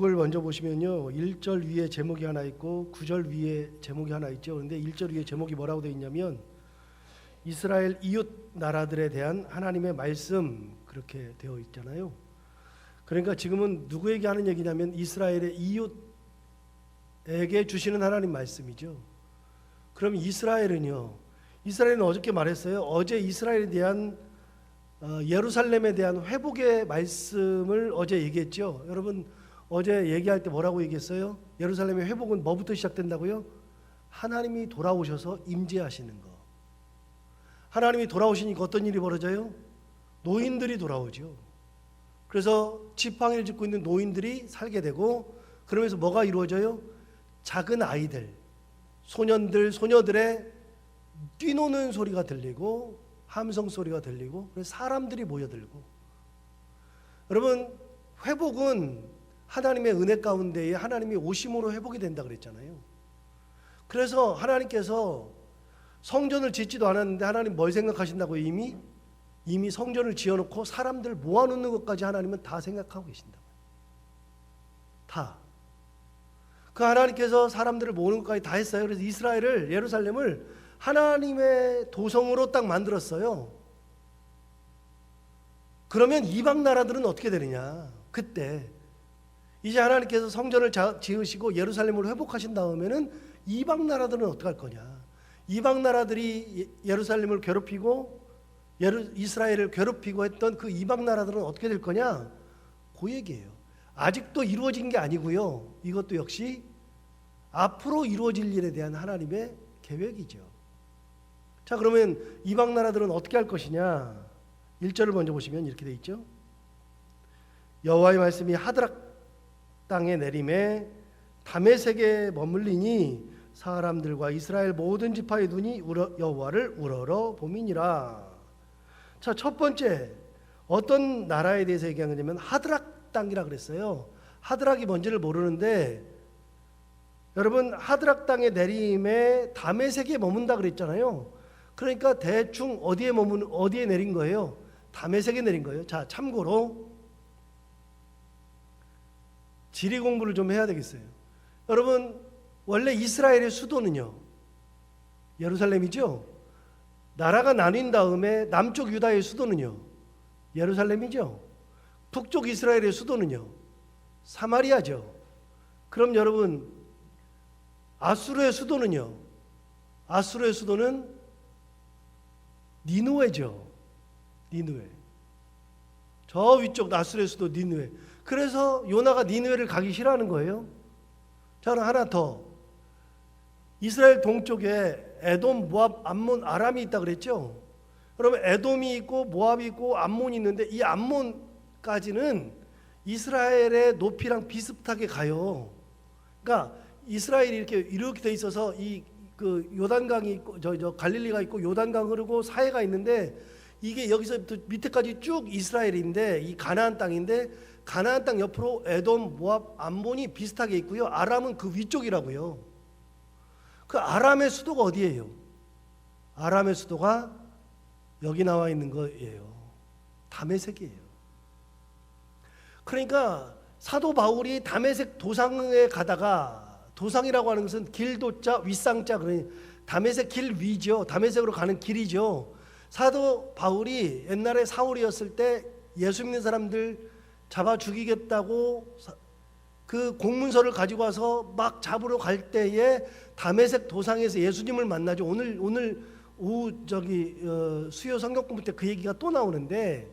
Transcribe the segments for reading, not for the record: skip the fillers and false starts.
을 먼저 보시면요, 1절 위에 제목이 하나 있고 9절 위에 제목이 하나 있죠. 그런데 1절 위에 제목이 뭐라고 되어 있냐면 이스라엘 이웃 나라들에 대한 하나님의 말씀, 그렇게 되어 있잖아요. 그러니까 지금은 누구에게 하는 얘기냐면 이스라엘의 이웃에게 주시는 하나님 말씀이죠. 그럼 이스라엘은 어저께 말했어요. 어제 이스라엘에 대한 예루살렘에 대한 회복의 말씀을 어제 얘기했죠. 여러분 어제 얘기할 때 뭐라고 얘기했어요? 예루살렘의 회복은 뭐부터 시작된다고요? 하나님이 돌아오셔서 임재하시는 거. 하나님이 돌아오시니까 어떤 일이 벌어져요? 노인들이 돌아오죠. 그래서 지팡이를 짚고 있는 노인들이 살게 되고, 그러면서 뭐가 이루어져요? 작은 아이들, 소년들, 소녀들의 뛰노는 소리가 들리고 함성 소리가 들리고, 그래서 사람들이 모여들고. 여러분, 회복은 하나님의 은혜 가운데에 하나님이 오심으로 회복이 된다 그랬잖아요. 그래서 하나님께서 성전을 짓지도 않았는데 하나님 뭘 생각하신다고요? 이미 성전을 지어놓고 사람들 모아놓는 것까지 하나님은 다 생각하고 계신다고요. 다. 그 하나님께서 사람들을 모으는 것까지 다 했어요. 그래서 이스라엘을, 예루살렘을 하나님의 도성으로 딱 만들었어요. 그러면 이방 나라들은 어떻게 되느냐? 그때 이제 하나님께서 성전을 지으시고 예루살렘을 회복하신 다음에는 이방 나라들은 어떻게 할 거냐? 이방 나라들이 예루살렘을 괴롭히고 이스라엘을 괴롭히고 했던 그 이방 나라들은 어떻게 될 거냐? 그 얘기예요. 아직도 이루어진 게 아니고요. 이것도 역시 앞으로 이루어질 일에 대한 하나님의 계획이죠. 자, 그러면 이방 나라들은 어떻게 할 것이냐? 1절을 먼저 보시면 이렇게 돼 있죠. 여호와의 말씀이 하드락 땅에 내림에 다메섹에 머물리니 사람들과 이스라엘 모든 지파의 눈이 여호와를 우러러 봄이니라. 자, 첫 번째 어떤 나라에 대해서 얘기한 거냐면 하드락 땅이라 그랬어요. 하드락이 뭔지를 모르는데, 여러분 하드락 땅에 내림에 다메섹에 머문다 그랬잖아요. 그러니까 대충 어디에 내린 거예요? 다메섹에 내린 거예요. 자, 참고로 지리 공부를 좀 해야 되겠어요. 여러분, 원래 이스라엘의 수도는요, 예루살렘이죠. 나라가 나뉜 다음에 남쪽 유다의 수도는요, 예루살렘이죠. 북쪽 이스라엘의 수도는요, 사마리아죠. 그럼 여러분, 아수르의 수도는요, 아수르의 수도는 니느웨죠. 니느웨. 저 위쪽 아수르의 수도 니느웨. 그래서 요나가 니느웨를 가기 싫어하는 거예요. 자, 하나 더. 이스라엘 동쪽에 에돔, 모압, 암몬, 아람이 있다 그랬죠. 그러면 에돔이 있고 모압이 있고 암몬이 있는데 이 암몬까지는 이스라엘의 높이랑 비슷하게 가요. 그러니까 이스라엘이 이렇게 돼 있어서 그 요단강이 있고 저 갈릴리가 있고 요단강 흐르고 사해가 있는데, 이게 여기서부터 밑에까지 쭉 이스라엘인데 이 가나안 땅인데, 가나안 땅 옆으로 에돔, 모압, 암몬이 비슷하게 있고요. 아람은 그 위쪽이라고요. 그 아람의 수도가 어디예요? 아람의 수도가 여기 나와 있는 거예요. 다메섹이에요. 그러니까 사도 바울이 다메섹 도상에 가다가, 도상이라고 하는 것은 길도자 윗상자, 그러니 다메섹 길 위죠. 다메섹으로 가는 길이죠. 사도 바울이 옛날에 사울이었을 때 예수 믿는 사람들 잡아 죽이겠다고 그 공문서를 가지고 와서 막 잡으러 갈 때에 다메섹 도상에서 예수님을 만나죠. 오늘 오후 수요 성경 공부 때 그 얘기가 또 나오는데,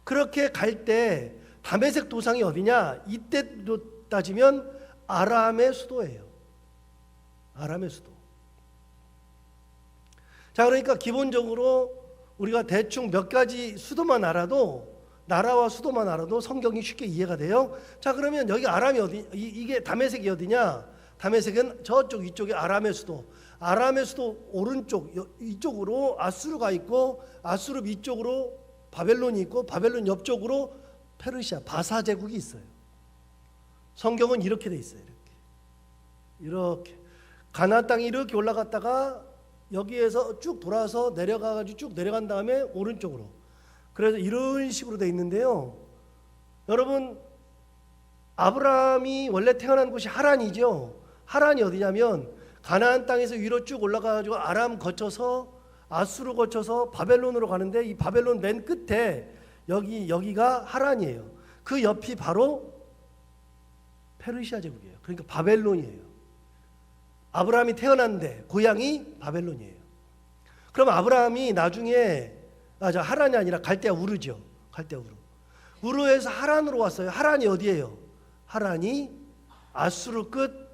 그렇게 갈 때 다메섹 도상이 어디냐? 이때로 따지면 아람의 수도예요. 아람의 수도. 자, 그러니까 기본적으로 우리가 대충 몇 가지 수도만 알아도, 나라와 수도만 알아도 성경이 쉽게 이해가 돼요. 자, 그러면 여기 아람이 이게 다메섹이 어디냐? 다메섹은 저쪽 위쪽에 아람의 수도. 아람의 수도 오른쪽 이쪽으로 아수르가 있고, 아수르 위쪽으로 바벨론이 있고, 바벨론 옆쪽으로 페르시아 바사 제국이 있어요. 성경은 이렇게 돼 있어요. 이렇게 가나안 땅이 이렇게 올라갔다가 여기에서 쭉 돌아서 내려가가지고 쭉 내려간 다음에 오른쪽으로. 그래서 이런 식으로 돼 있는데요. 여러분, 아브라함이 원래 태어난 곳이 하란이죠. 하란이 어디냐면 가나안 땅에서 위로 쭉 올라가가지고 아람 거쳐서 아수르 거쳐서 바벨론으로 가는데 이 바벨론 맨 끝에 여기가 하란이에요. 그 옆이 바로 페르시아 제국이에요. 그러니까 바벨론이에요. 아브라함이 태어났는데 고향이 바벨론이에요. 그럼 아브라함이 나중에 하란이 아니라 갈대아 우르죠. 갈대아 우르. 우르에서 하란으로 왔어요. 하란이 어디예요? 하란이 아수르 끝,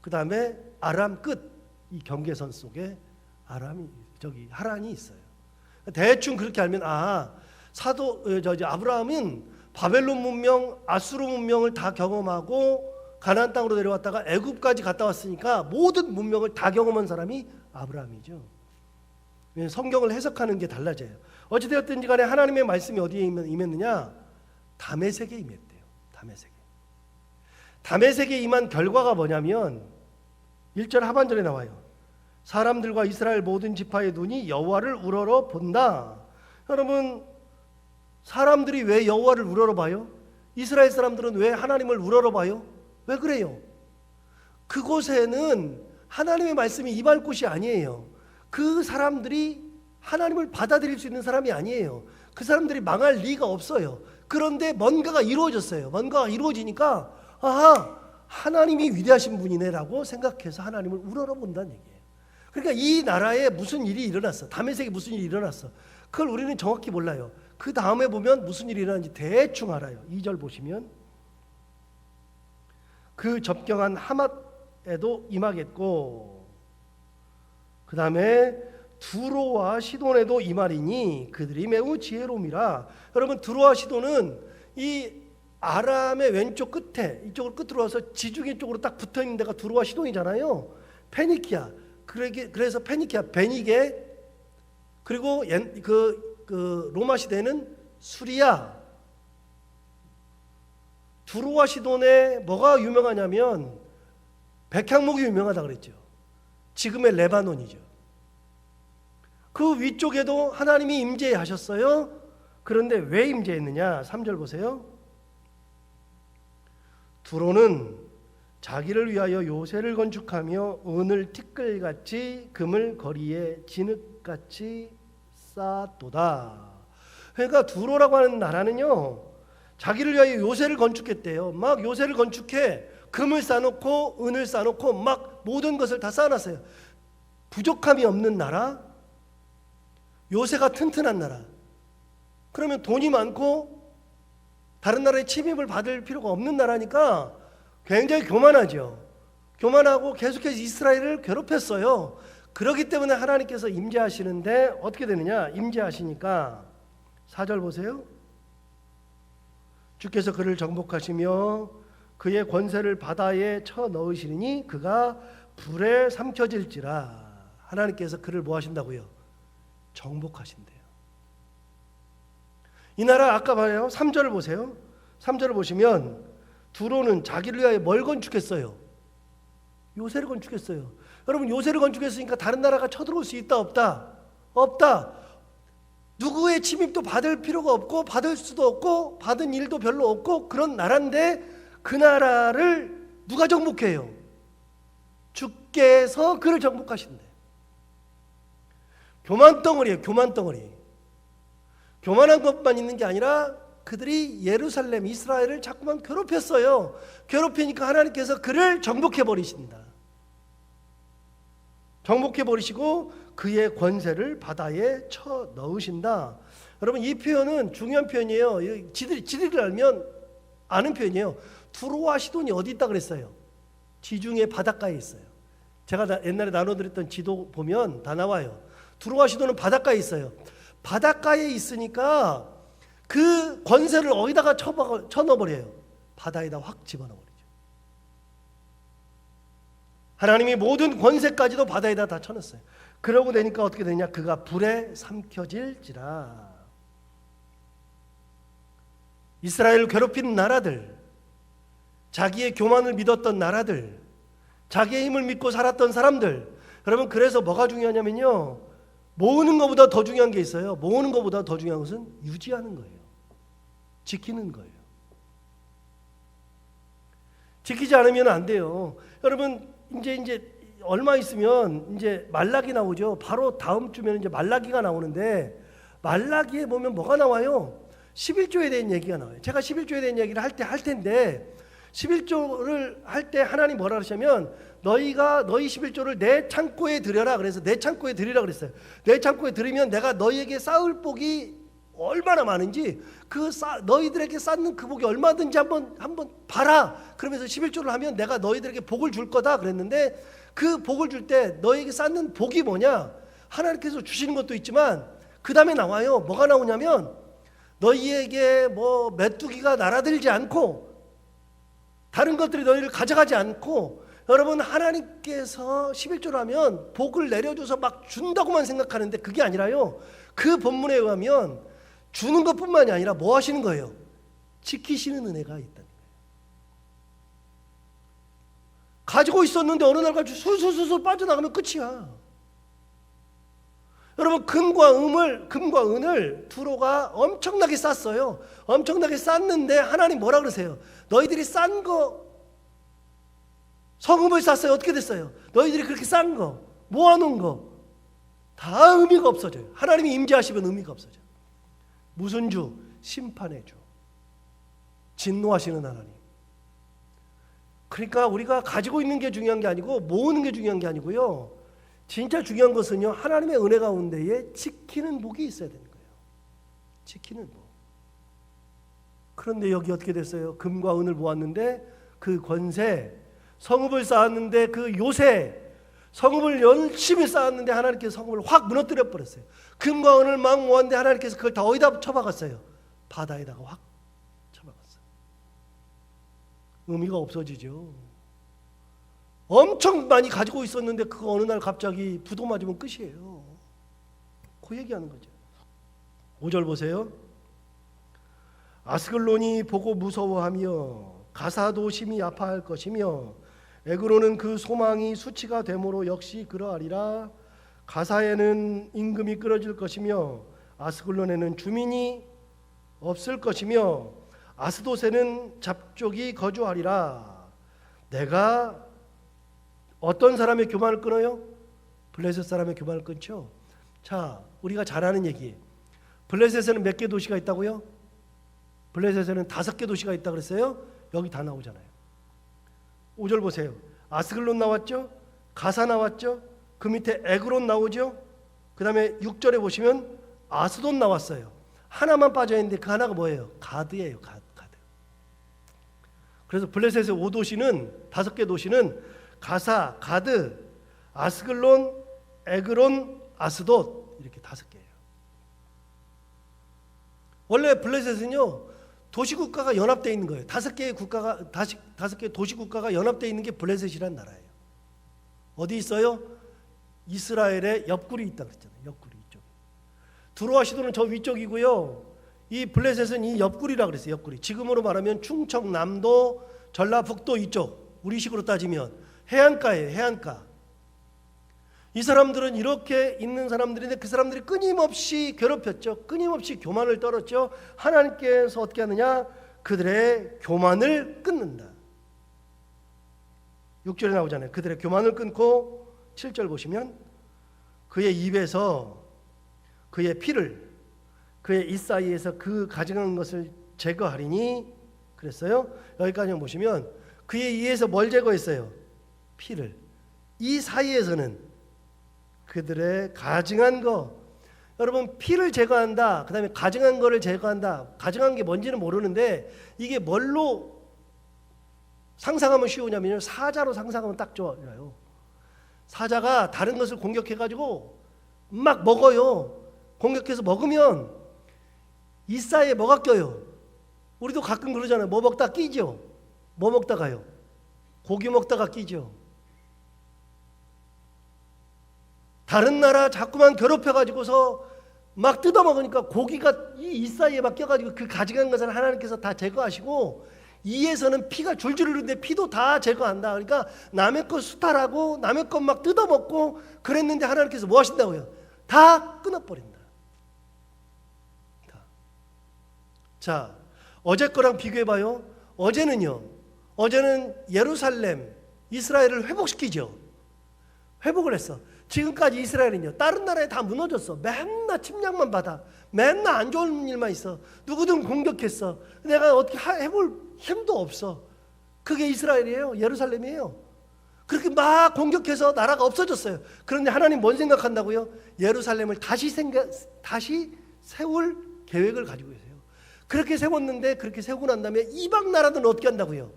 그 다음에 아람 끝, 이 경계선 속에 하란이 있어요. 대충 그렇게 알면 아브라함은 바벨론 문명, 아수르 문명을 다 경험하고 가나안 땅으로 내려왔다가 애굽까지 갔다 왔으니까 모든 문명을 다 경험한 사람이 아브라함이죠. 성경을 해석하는 게 달라져요. 어찌되었든지 간에 하나님의 말씀이 어디에 임했느냐? 다메섹에 임했대요. 다메섹에 임한 결과가 뭐냐면 1절 하반절에 나와요. 사람들과 이스라엘 모든 지파의 눈이 여호와를 우러러 본다. 여러분, 사람들이 왜 여호와를 우러러 봐요? 이스라엘 사람들은 왜 하나님을 우러러 봐요? 왜 그래요? 그곳에는 하나님의 말씀이 임할 곳이 아니에요. 그 사람들이 하나님을 받아들일 수 있는 사람이 아니에요. 그 사람들이 망할 리가 없어요. 그런데 뭔가가 이루어졌어요. 뭔가가 이루어지니까 하나님이 위대하신 분이네라고 생각해서 하나님을 우러러본다는 얘기예요. 그러니까 이 나라에 무슨 일이 일어났어. 다메섹에 무슨 일이 일어났어. 그걸 우리는 정확히 몰라요. 그 다음에 보면 무슨 일이 일어났는지 대충 알아요. 2절 보시면 그 접경한 하맛에도 임하겠고 그 다음에 두로와 시돈에도 임하리니 그들이 매우 지혜로움이라. 여러분, 두로와 시돈은 이 아람의 왼쪽 끝에 이쪽으로 끝으로 와서 지중해 쪽으로 딱 붙어있는 데가 두로와 시돈이잖아요. 페니키아. 그래서 페니키아, 베니게, 그리고 그 로마 시대는 수리아. 두로와 시돈에 뭐가 유명하냐면 백향목이 유명하다 그랬죠. 지금의 레바논이죠. 그 위쪽에도 하나님이 임재하셨어요. 그런데 왜 임재했느냐? 3절 보세요. 두로는 자기를 위하여 요새를 건축하며 은을 티끌같이 금을 거리에 진흙같이 쌓았도다. 그러니까 두로라고 하는 나라는요, 자기를 위하여 요새를 건축했대요. 막 요새를 건축해 금을 쌓아놓고 은을 쌓아놓고 막 모든 것을 다 쌓아놨어요. 부족함이 없는 나라, 요새가 튼튼한 나라. 그러면 돈이 많고 다른 나라의 침입을 받을 필요가 없는 나라니까 굉장히 교만하죠. 교만하고 계속해서 이스라엘을 괴롭혔어요. 그렇기 때문에 하나님께서 임재하시는데 어떻게 되느냐? 임재하시니까 4절 보세요. 주께서 그를 정복하시며 그의 권세를 바다에 쳐 넣으시니 그가 불에 삼켜질지라. 하나님께서 그를 뭐 하신다고요? 정복하신대요. 이 나라 아까 봐요. 3절을 보세요. 3절을 보시면 두로는 자기를 위하여 뭘 건축했어요? 요새를 건축했어요. 여러분, 요새를 건축했으니까 다른 나라가 쳐들어올 수 있다 없다? 없다. 누구의 침입도 받을 필요가 없고 받을 수도 없고 받은 일도 별로 없고 그런 나라인데 그 나라를 누가 정복해요? 주께서 그를 정복하신대. 교만덩어리예요. 교만덩어리. 교만한 것만 있는 게 아니라 그들이 예루살렘, 이스라엘을 자꾸만 괴롭혔어요. 괴롭히니까 하나님께서 그를 정복해 버리신다. 정복해 버리시고 그의 권세를 바다에 쳐 넣으신다. 여러분, 이 표현은 중요한 표현이에요. 지들이 알면 아는 표현이에요. 두로와 시돈이 어디 있다 그랬어요? 지중해 바닷가에 있어요. 제가 옛날에 나눠드렸던 지도 보면 다 나와요. 두로와 시돈은 바닷가에 있어요. 바닷가에 있으니까 그 권세를 어디다가 쳐넣어버려요? 바다에다 확 집어넣어버리죠. 하나님이 모든 권세까지도 바다에다 다 쳐넣었어요. 그러고 되니까 어떻게 되냐? 그가 불에 삼켜질지라. 이스라엘을 괴롭히는 나라들, 자기의 교만을 믿었던 나라들, 자기의 힘을 믿고 살았던 사람들, 여러분, 그래서 뭐가 중요하냐면요, 모으는 것보다 더 중요한 게 있어요. 모으는 것보다 더 중요한 것은 유지하는 거예요. 지키는 거예요. 지키지 않으면 안 돼요. 여러분 이제 얼마 있으면 이제 말라기 나오죠. 바로 다음 주면 이제 말라기가 나오는데 말라기에 보면 뭐가 나와요? 11조에 대한 얘기가 나와요. 제가 11조에 대한 얘기를 할 텐데 11조를 할 때 하나님 뭐라 그러시냐면 너희가 너희 11조를 내 창고에 들여라. 그래서 내 창고에 들이라 그랬어요. 내 창고에 들이면 내가 너희에게 쌓을 복이 얼마나 많은지 너희들에게 쌓는 그 복이 얼마든지 한번 봐라. 그러면서 11조를 하면 내가 너희들에게 복을 줄 거다 그랬는데 그 복을 줄 때 너희에게 쌓는 복이 뭐냐? 하나님께서 주시는 것도 있지만 그 다음에 나와요. 뭐가 나오냐면 너희에게 뭐 메뚜기가 날아들지 않고 다른 것들이 너희를 가져가지 않고 여러분 하나님께서 11조를 하면 복을 내려줘서 막 준다고만 생각하는데 그게 아니라요. 그 본문에 의하면 주는 것뿐만이 아니라 뭐 하시는 거예요? 지키시는 은혜가 있다는 거예요. 가지고 있었는데 어느 날 갑자기 술술술 빠져나가면 끝이야. 여러분 금과 은을 두로가 엄청나게 쌌어요. 엄청나게 쌌는데 하나님 뭐라 그러세요? 너희들이 싼 거 성읍을 쌌어요. 어떻게 됐어요? 너희들이 그렇게 싼 거 모아놓은 거 다 의미가 없어져요. 하나님이 임재하시면 의미가 없어져요. 무슨 주? 심판의 주. 진노하시는 하나님. 그러니까 우리가 가지고 있는 게 중요한 게 아니고 모으는 게 중요한 게 아니고요. 진짜 중요한 것은요. 하나님의 은혜 가운데에 지키는 복이 있어야 되는 거예요. 지키는 복. 그런데 여기 어떻게 됐어요? 금과 은을 모았는데 그 권세, 성읍을 쌓았는데 그 요새, 성읍을 열심히 쌓았는데 하나님께서 성읍을 확 무너뜨려 버렸어요. 금과 은을 막 모았는데 하나님께서 그걸 다 어디다 쳐박았어요? 바다에다가 확 쳐박았어요. 의미가 없어지죠. 엄청 많이 가지고 있었는데 그거 어느 날 갑자기 부도 맞으면 끝이에요. 그 얘기하는 거죠. 5절 보세요. 아스글론이 보고 무서워하며 가사도 심히 아파할 것이며 에그로는 그 소망이 수치가 되므로 역시 그러하리라. 가사에는 임금이 끊어질 것이며 아스글론에는 주민이 없을 것이며 아스돗에는 잡족이 거주하리라. 내가 어떤 사람의 교만을 끊어요? 블레셋 사람의 교만을 끊죠. 자, 우리가 잘 아는 얘기. 블레셋에는 몇 개 도시가 있다고요? 블레셋에는 5개 도시가 있다고 그랬어요. 여기 다 나오잖아요. 5절 보세요. 아스글론 나왔죠? 가사 나왔죠? 그 밑에 에그론 나오죠? 그 다음에 6절에 보시면 아스돗 나왔어요. 하나만 빠져있는데 그 하나가 뭐예요? 가드예요. 가드. 그래서 블레셋의 5도시는 5개 도시는 가사, 가드, 아스글론, 에그론, 아스돗 이렇게 5개예요. 원래 블레셋은요 도시국가가 연합되어 있는 거예요. 5개의 국가가 5개 도시국가가 연합되어 있는 게 블레셋이란 나라예요. 어디 있어요? 이스라엘의 옆구리 있다 그랬잖아요. 옆구리 이쪽. 두로와 시도는 저 위쪽이고요. 이 블레셋은 이 옆구리라 그랬어요. 옆구리. 지금으로 말하면 충청남도, 전라북도 이쪽. 우리식으로 따지면 해안가예요. 해안가. 이 사람들은 이렇게 있는 사람들인데 그 사람들이 끊임없이 괴롭혔죠. 끊임없이 교만을 떨었죠. 하나님께서 어떻게 하느냐? 그들의 교만을 끊는다. 6절에 나오잖아요. 그들의 교만을 끊고 7절 보시면 그의 입에서 그의 피를 그의 입 사이에서 그 가증한 것을 제거하리니 그랬어요. 여기까지 보시면 그의 이에서 뭘 제거했어요? 피를. 이 사이에서는 그들의 가증한 거. 여러분 피를 제거한다. 그 다음에 가증한 거를 제거한다. 가증한 게 뭔지는 모르는데 이게 뭘로 상상하면 쉬우냐면요. 사자로 상상하면 딱 좋아요. 사자가 다른 것을 공격해가지고 막 먹어요. 공격해서 먹으면 이 사이에 뭐가 껴요? 우리도 가끔 그러잖아요. 뭐 먹다 끼죠? 뭐 먹다가요? 고기 먹다가 끼죠. 다른 나라 자꾸만 괴롭혀가지고서 막 뜯어먹으니까 고기가 이 사이에 막 껴가지고 그 가증한 것을 하나님께서 다 제거하시고 이에서는 피가 줄줄 흐르는데 피도 다 제거한다. 그러니까 남의 것 수탈하고 남의 것 막 뜯어먹고 그랬는데 하나님께서 뭐 하신다고요? 다 끊어버린다. 다. 자, 어제 거랑 비교해봐요. 어제는요. 어제는 예루살렘, 이스라엘을 회복시키죠. 회복을 했어. 지금까지 이스라엘은요, 다른 나라에 다 무너졌어. 맨날 침략만 받아. 맨날 안 좋은 일만 있어. 누구든 공격했어. 내가 어떻게 해볼 힘도 없어. 그게 이스라엘이에요. 예루살렘이에요. 그렇게 막 공격해서 나라가 없어졌어요. 그런데 하나님 뭔 생각한다고요? 예루살렘을 다시 세울 계획을 가지고 계세요. 그렇게 세웠는데, 그렇게 세우고 난 다음에 이방 나라들은 어떻게 한다고요?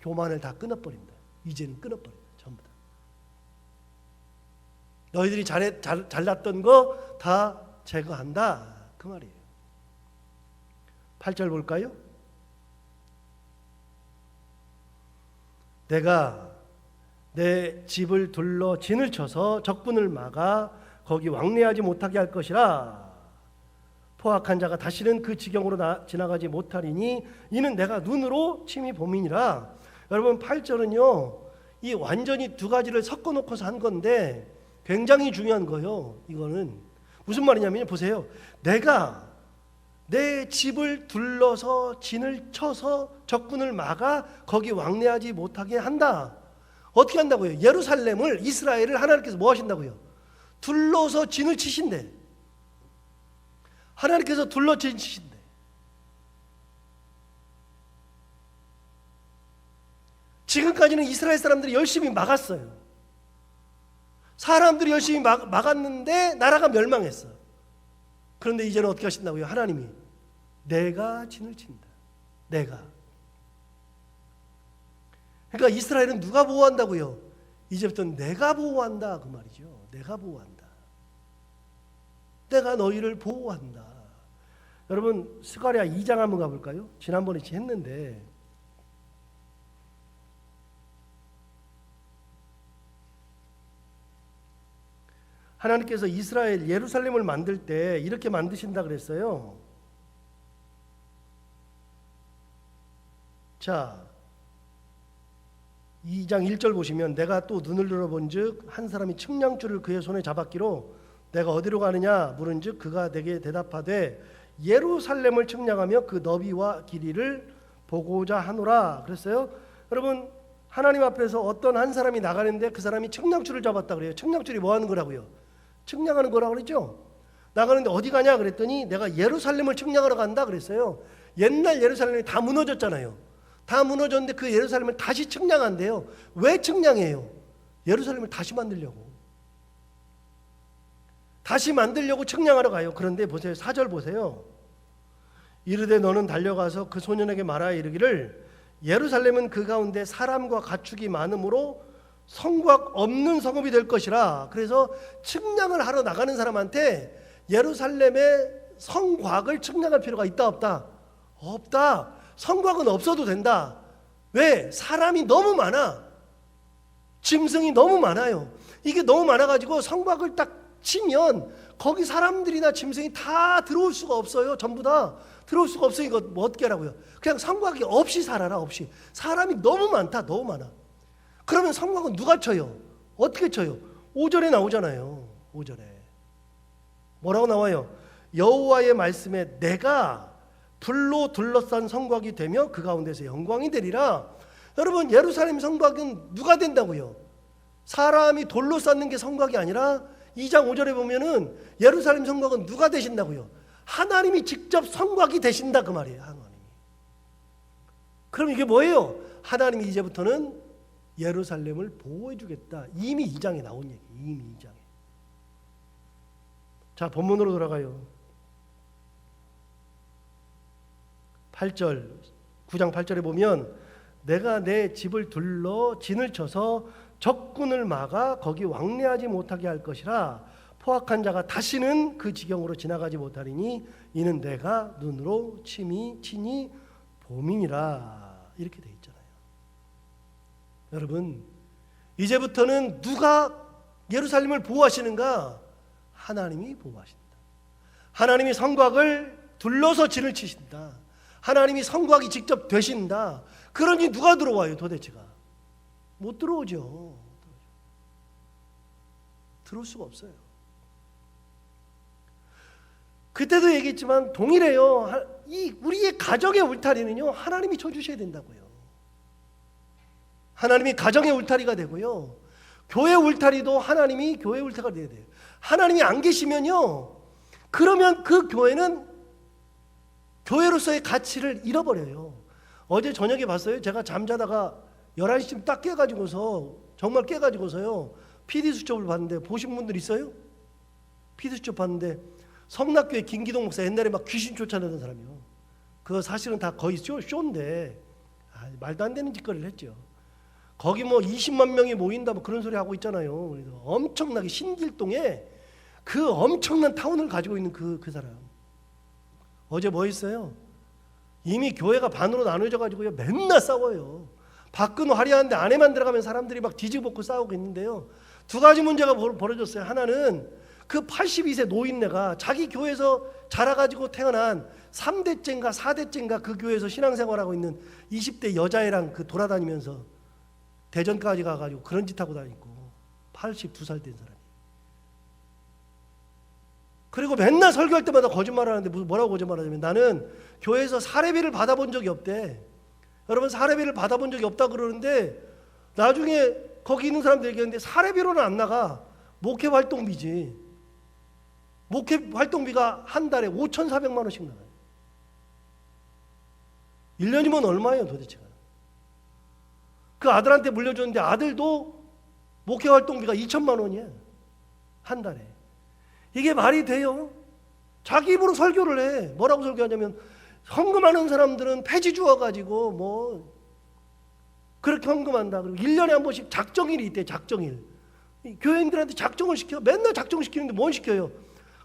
교만을 다 끊어버린다. 이제는 끊어버린다. 전부 다. 너희들이 잘났던 거 다 제거한다. 그 말이에요. 8절 볼까요? 내가 내 집을 둘러 진을 쳐서 적군을 막아 거기 왕래하지 못하게 할 것이라. 포악한 자가 다시는 그 지경으로 지나가지 못하리니 이는 내가 눈으로 침이 봄이니라. 여러분 8절은요, 이 완전히 두 가지를 섞어놓고서 한 건데 굉장히 중요한 거예요. 이거는 무슨 말이냐면 보세요. 내가 내 집을 둘러서 진을 쳐서 적군을 막아 거기 왕래하지 못하게 한다. 어떻게 한다고요? 예루살렘을, 이스라엘을 하나님께서 뭐 하신다고요? 둘러서 진을 치신대. 하나님께서 둘러 진 치신대. 지금까지는 이스라엘 사람들이 열심히 막았어요. 사람들이 열심히 막았는데 나라가 멸망했어. 그런데 이제는 어떻게 하신다고요? 하나님이 내가 진을 친다. 내가. 그러니까 이스라엘은 누가 보호한다고요? 이제부터는 내가 보호한다 그 말이죠. 내가 보호한다. 내가 너희를 보호한다. 여러분 스가랴 2장 한번 가볼까요? 지난번에 했는데 하나님께서 이스라엘 예루살렘을 만들 때 이렇게 만드신다 그랬어요. 자, 2장 1절 보시면 내가 또 눈을 들어본즉 한 사람이 측량줄을 그의 손에 잡았기로 내가 어디로 가느냐 물은즉 그가 내게 대답하되 예루살렘을 측량하며 그 너비와 길이를 보고자 하노라 그랬어요. 여러분 하나님 앞에서 어떤 한 사람이 나가는데 그 사람이 측량줄을 잡았다 그래요. 측량줄이 뭐 하는 거라고요? 측량하는 거라고 그랬죠. 나가는데 어디 가냐 그랬더니 내가 예루살렘을 측량하러 간다 그랬어요. 옛날 예루살렘이 다 무너졌잖아요. 다 무너졌는데 그 예루살렘을 다시 측량한대요. 왜 측량해요? 예루살렘을 다시 만들려고. 다시 만들려고 측량하러 가요. 그런데 보세요. 4절 보세요. 이르되 너는 달려가서 그 소년에게 말하여 이르기를 예루살렘은 그 가운데 사람과 가축이 많으므로 성곽 없는 성읍이 될 것이라. 그래서 측량을 하러 나가는 사람한테 예루살렘의 성곽을 측량할 필요가 있다 없다? 없다. 성곽은 없어도 된다. 왜? 사람이 너무 많아. 짐승이 너무 많아요. 이게 너무 많아가지고 성곽을 딱 치면 거기 사람들이나 짐승이 다 들어올 수가 없어요. 전부 다 들어올 수가 없으니까 뭐 어떻게 하라고요? 그냥 성곽이 없이 살아라. 없이. 사람이 너무 많다. 너무 많아. 그러면 성곽은 누가 쳐요? 어떻게 쳐요? 5절에 나오잖아요. 5절에 뭐라고 나와요? 여호와의 말씀에 내가 불로 둘러싼 성곽이 되며 그 가운데서 영광이 되리라. 여러분 예루살렘 성곽은 누가 된다고요? 사람이 돌로 쌓는 게 성곽이 아니라 2장 5절에 보면은 예루살렘 성곽은 누가 되신다고요? 하나님이 직접 성곽이 되신다 그 말이에요. 하나님이. 그럼 이게 뭐예요? 하나님이 이제부터는 예루살렘을 보호해 주겠다. 이미 2장에 나온 얘기. 이미 2장에. 자, 본문으로 돌아가요. 8절, 9장 8절에 보면 내가 내 집을 둘러 진을 쳐서 적군을 막아 거기 왕래하지 못하게 할 것이라. 포악한 자가 다시는 그 지경으로 지나가지 못하리니 이는 내가 눈으로 치니 봄이니라. 이렇게 돼 있잖아요. 여러분 이제부터는 누가 예루살렘을 보호하시는가? 하나님이 보호하신다. 하나님이 성곽을 둘러서 진을 치신다. 하나님이 성곽이 직접 되신다. 그러니 누가 들어와요 도대체가? 못 들어오죠. 들어올 수가 없어요. 그때도 얘기했지만 동일해요. 이 우리의 가정의 울타리는요 하나님이 쳐주셔야 된다고요. 하나님이 가정의 울타리가 되고요. 교회 울타리도 하나님이 교회 울타리가 돼야 돼요. 하나님이 안 계시면요. 그러면 그 교회는 교회로서의 가치를 잃어버려요. 어제 저녁에 봤어요. 제가 잠자다가 11시쯤 딱 깨가지고서 정말 깨가지고서요. PD수첩을 봤는데 보신 분들 있어요? PD수첩 봤는데 성락교회 김기동 목사 옛날에 막 귀신 쫓아내던 사람이요. 그거 사실은 다 거의 쇼인데 말도 안 되는 짓거리를 했죠. 거기 뭐 20만 명이 모인다 뭐 그런 소리 하고 있잖아요. 그래서 엄청나게 신길동에 그 엄청난 타운을 가지고 있는 그 사람. 어제 뭐 했어요? 이미 교회가 반으로 나눠져 가지고요. 맨날 싸워요. 밖은 화려한데 안에만 들어가면 사람들이 막 뒤집어엎고 싸우고 있는데요. 두 가지 문제가 벌어졌어요. 하나는 그 82세 노인네가 자기 교회에서 자라가지고 태어난 3대째인가 4대째인가 그 교회에서 신앙생활하고 있는 20대 여자애랑 그 돌아다니면서 대전까지 가가지고 그런 짓 하고 다니고 82살 된 사람이. 그리고 맨날 설교할 때마다 거짓말을 하는데 뭐라고 거짓말하냐면 나는 교회에서 사례비를 받아본 적이 없대. 여러분 사례비를 받아본 적이 없다 그러는데 나중에 거기 있는 사람들 얘기하는데 사례비로는 안 나가. 목회 활동비지. 목회 활동비가 한 달에 5,400만 원씩 나가요. 1년이면 얼마예요 도대체가. 그 아들한테 물려줬는데 아들도 목회 활동비가 2천만 원이에요. 한 달에. 이게 말이 돼요? 자기 입으로 설교를 해. 뭐라고 설교하냐면 헌금하는 사람들은 폐지 주어가지고 뭐 그렇게 헌금한다. 그리고 1년에 한 번씩 작정일이 있대. 작정일. 교인들한테 작정을 시켜. 맨날 작정을 시키는데 뭘 시켜요?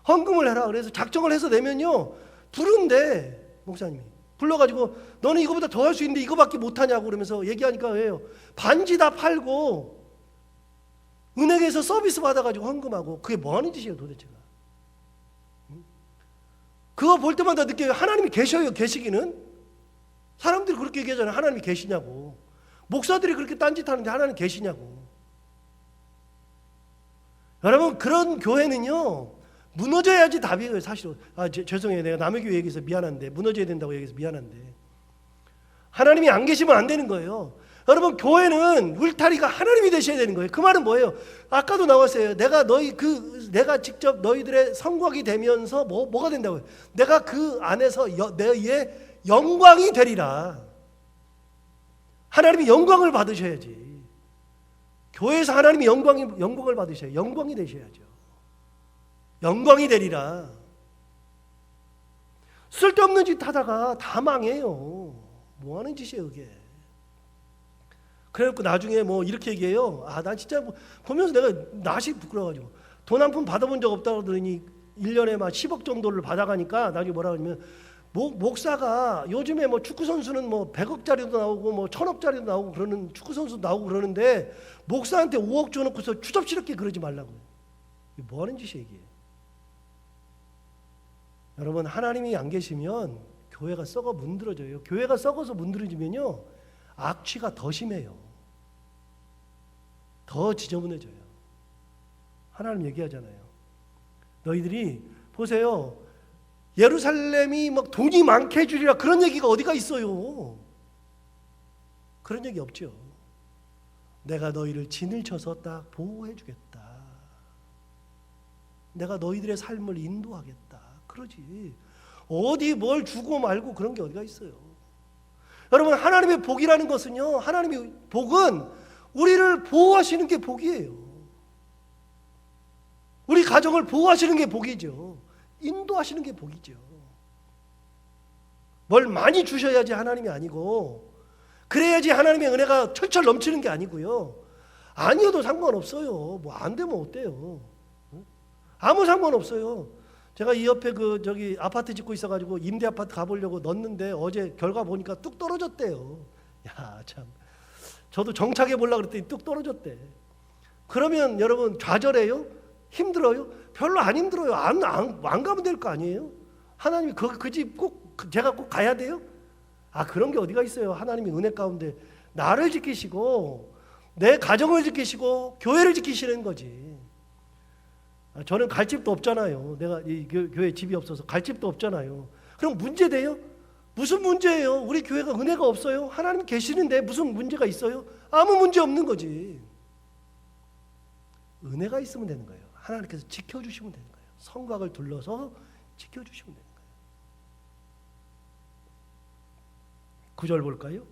헌금을 해라. 그래서 작정을 해서 내면요 부른대. 목사님이 불러가지고 너는 이거보다 더 할 수 있는데 이거밖에 못하냐고 그러면서 얘기하니까 왜요? 반지 다 팔고 은행에서 서비스 받아가지고 헌금하고. 그게 뭐 하는 짓이에요 도대체가. 그거 볼 때마다 느껴요. 하나님이 계셔요. 계시기는. 사람들이 그렇게 얘기하잖아요. 하나님이 계시냐고. 목사들이 그렇게 딴짓하는데 하나님 계시냐고. 여러분 그런 교회는요 무너져야지 답이에요. 사실은. 죄송해요. 내가 남의 교회 얘기해서 미안한데 무너져야 된다고 얘기해서 미안한데 하나님이 안 계시면 안 되는 거예요. 여러분 교회는 울타리가 하나님이 되셔야 되는 거예요. 그 말은 뭐예요? 아까도 나왔어요. 내가 직접 너희들의 성곽이 되면서 뭐가 된다고요? 내가 그 안에서 너희의 영광이 되리라. 하나님이 영광을 받으셔야지. 교회에서 하나님이 영광을 받으셔야 영광이 되셔야죠. 영광이 되리라. 쓸데없는 짓 하다가 다 망해요. 뭐 하는 짓이에요 그게. 그래갖고 나중에 뭐 이렇게 얘기해요. 난 진짜 보면서 내가 낯이 부끄러워가지고 돈 한 푼 받아본 적 없다고 그러더니 1년에 막 10억 정도를 받아가니까 나중에 뭐라 그러냐면 목사가 요즘에 뭐 축구 선수는 뭐 100억짜리도 나오고 뭐 1000억짜리도 나오고 그러는 축구 선수 나오고 그러는데 목사한테 5억 줘놓고서 추접스럽게 그러지 말라고요. 이게 뭐 하는 짓이에요 이게. 여러분 하나님이 안 계시면 교회가 썩어 문드러져요. 교회가 썩어서 문드러지면요 악취가 더 심해요. 더 지저분해져요. 하나님 얘기하잖아요. 너희들이 보세요. 예루살렘이 막 돈이 많게 해주리라 그런 얘기가 어디가 있어요. 그런 얘기 없죠. 내가 너희를 진을 쳐서 딱 보호해 주겠다. 내가 너희들의 삶을 인도하겠다. 그러지. 어디 뭘 주고 말고 그런 게 어디가 있어요. 여러분 하나님의 복이라는 것은요. 하나님의 복은 우리를 보호하시는 게 복이에요. 우리 가정을 보호하시는 게 복이죠. 인도하시는 게 복이죠. 뭘 많이 주셔야지 하나님이 아니고 그래야지 하나님의 은혜가 철철 넘치는 게 아니고요. 아니어도 상관없어요. 뭐 안 되면 어때요? 아무 상관없어요. 제가 이 옆에 저기 아파트 짓고 있어가지고 임대 아파트 가보려고 넣었는데 어제 결과 보니까 뚝 떨어졌대요. 야 참. 저도 정착해 보려고 그랬더니 뚝 떨어졌대. 그러면 여러분 좌절해요? 힘들어요? 별로 안 힘들어요. 안 가면 될 거 아니에요? 하나님이 그 집 꼭 제가 꼭 가야 돼요? 그런 게 어디가 있어요? 하나님이 은혜 가운데 나를 지키시고 내 가정을 지키시고 교회를 지키시는 거지. 저는 갈 집도 없잖아요. 내가 이 교회 집이 없어서 갈 집도 없잖아요. 그럼 문제 돼요? 무슨 문제예요? 우리 교회가 은혜가 없어요? 하나님 계시는데 무슨 문제가 있어요? 아무 문제 없는 거지. 은혜가 있으면 되는 거예요. 하나님께서 지켜주시면 되는 거예요. 성곽을 둘러서 지켜주시면 되는 거예요. 9절 볼까요?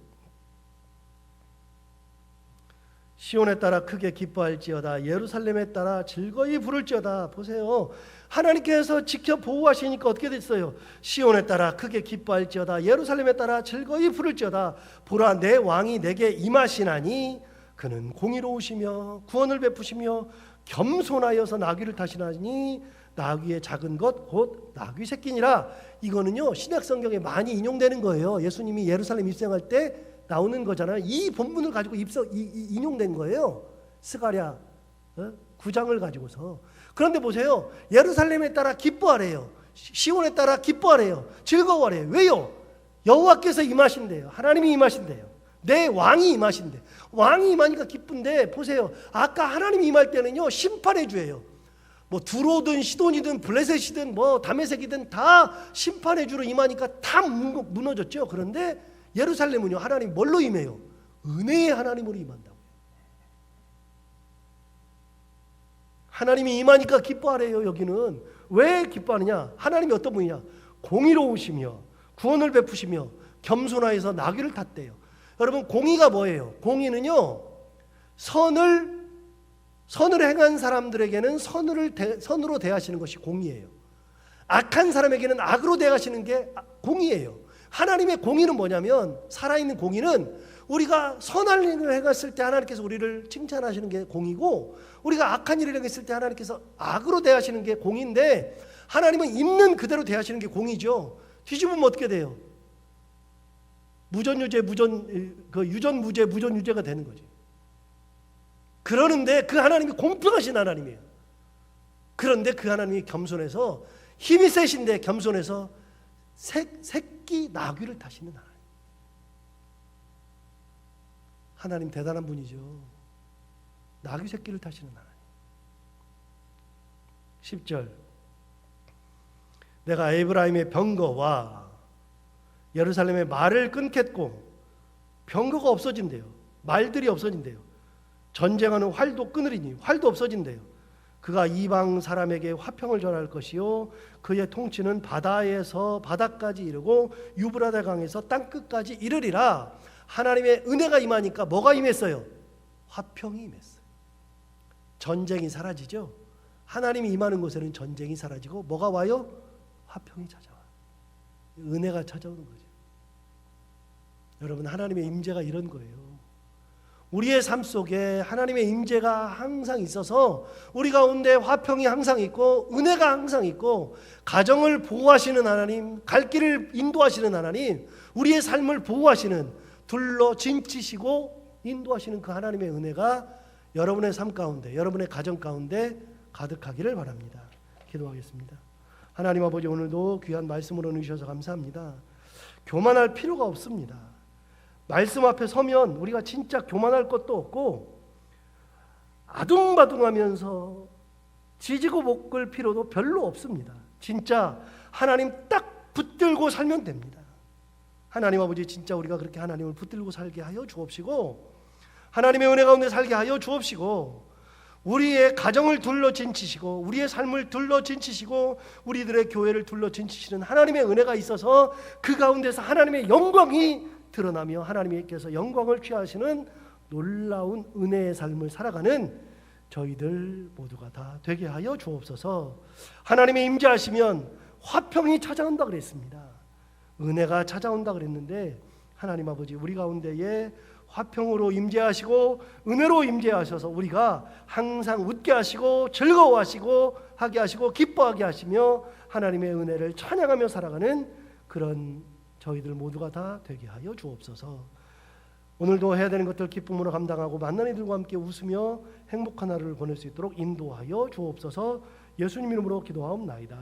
시온에 따라 크게 기뻐할지어다 예루살렘에 따라 즐거이 부를지어다. 보세요. 하나님께서 지켜 보호하시니까 어떻게 됐어요? 시온에 따라 크게 기뻐할지어다 예루살렘에 따라 즐거이 부를지어다. 보라 내 왕이 내게 임하시나니 그는 공의로우시며 구원을 베푸시며 겸손하여서 나귀를 타시나니 나귀의 작은 것 곧 나귀 새끼니라. 이거는요 신약 성경에 많이 인용되는 거예요. 예수님이 예루살렘 입성할 때 나오는 거잖아요. 이 본문을 가지고 인용된 거예요. 스가랴 9장을 가지고서. 그런데 보세요. 예루살렘에 따라 기뻐하래요. 시온에 따라 기뻐하래요. 즐거워하래요. 왜요? 여호와께서 임하신대요. 하나님이 임하신대요. 내 왕이 임하신대. 왕이 임하니까 기쁜데 보세요. 아까 하나님이 임할 때는요 심판의 주예요. 뭐 두로든 시돈이든 블레셋이든 뭐 다메섹이든 다 심판의 주로 임하니까 다 무너졌죠. 그런데 예루살렘은요 하나님 뭘로 임해요? 은혜의 하나님으로 임한다고요. 하나님이 임하니까 기뻐하래요. 여기는 왜 기뻐하느냐? 하나님이 어떤 분이냐? 공의로우시며 구원을 베푸시며 겸손하여서 나귀를 탔대요. 여러분 공의가 뭐예요? 공의는요 선을 행한 사람들에게는 선으로 대하시는 것이 공의예요. 악한 사람에게는 악으로 대하시는 게 공의예요. 하나님의 공의는 뭐냐면 살아있는 공의는 우리가 선한 일을 행했을 때 하나님께서 우리를 칭찬하시는 게 공의고 우리가 악한 일을 행했을 때 하나님께서 악으로 대하시는 게 공의인데 하나님은 있는 그대로 대하시는 게 공의죠. 뒤집으면 어떻게 돼요? 유전무죄 무전유죄가 되는 거지. 그러는데 그 하나님이 공평하신 하나님이에요. 그런데 그 하나님이 겸손해서 힘이 세신데 겸손해서 새끼 나귀를 타시는 하나님. 하나님 대단한 분이죠. 나귀 새끼를 타시는 하나님. 10절 내가 에브라임의 병거와 예루살렘의 말을 끊겠고 병거가 없어진대요. 말들이 없어진대요. 전쟁하는 활도 끊으리니 활도 없어진대요. 그가 이방 사람에게 화평을 전할 것이요 그의 통치는 바다에서 바다까지 이르고 유브라데 강에서 땅끝까지 이르리라. 하나님의 은혜가 임하니까 뭐가 임했어요? 화평이 임했어요. 전쟁이 사라지죠. 하나님이 임하는 곳에는 전쟁이 사라지고 뭐가 와요? 화평이 찾아와요. 은혜가 찾아오는 거죠. 여러분 하나님의 임재가 이런 거예요. 우리의 삶 속에 하나님의 임재가 항상 있어서 우리 가운데 화평이 항상 있고 은혜가 항상 있고 가정을 보호하시는 하나님, 갈 길을 인도하시는 하나님, 우리의 삶을 보호하시는 둘러 진치시고 인도하시는 그 하나님의 은혜가 여러분의 삶 가운데, 여러분의 가정 가운데 가득하기를 바랍니다. 기도하겠습니다. 하나님 아버지 오늘도 귀한 말씀으로 주셔서 감사합니다. 교만할 필요가 없습니다. 말씀 앞에 서면 우리가 진짜 교만할 것도 없고 아둥바둥하면서 지지고 볶을 필요도 별로 없습니다. 진짜 하나님 딱 붙들고 살면 됩니다. 하나님 아버지 진짜 우리가 그렇게 하나님을 붙들고 살게 하여 주옵시고 하나님의 은혜 가운데 살게 하여 주옵시고 우리의 가정을 둘러 진치시고 우리의 삶을 둘러 진치시고 우리들의 교회를 둘러 진치시는 하나님의 은혜가 있어서 그 가운데서 하나님의 영광이 드러나며 하나님께서 영광을 취하시는 놀라운 은혜의 삶을 살아가는 저희들 모두가 다 되게 하여 주옵소서. 하나님의 임재하시면 화평이 찾아온다 그랬습니다. 은혜가 찾아온다 그랬는데 하나님 아버지 우리 가운데에 화평으로 임재하시고 은혜로 임재하셔서 우리가 항상 웃게 하시고 즐거워하시고 하게 하시고 기뻐하게 하시며 하나님의 은혜를 찬양하며 살아가는 그런 저희들 모두가 다 되게 하여 주옵소서. 오늘도 해야 되는 것들 기쁨으로 감당하고 만난 이들과 함께 웃으며 행복한 하루를 보낼 수 있도록 인도하여 주옵소서. 예수님 이름으로 기도하옵나이다.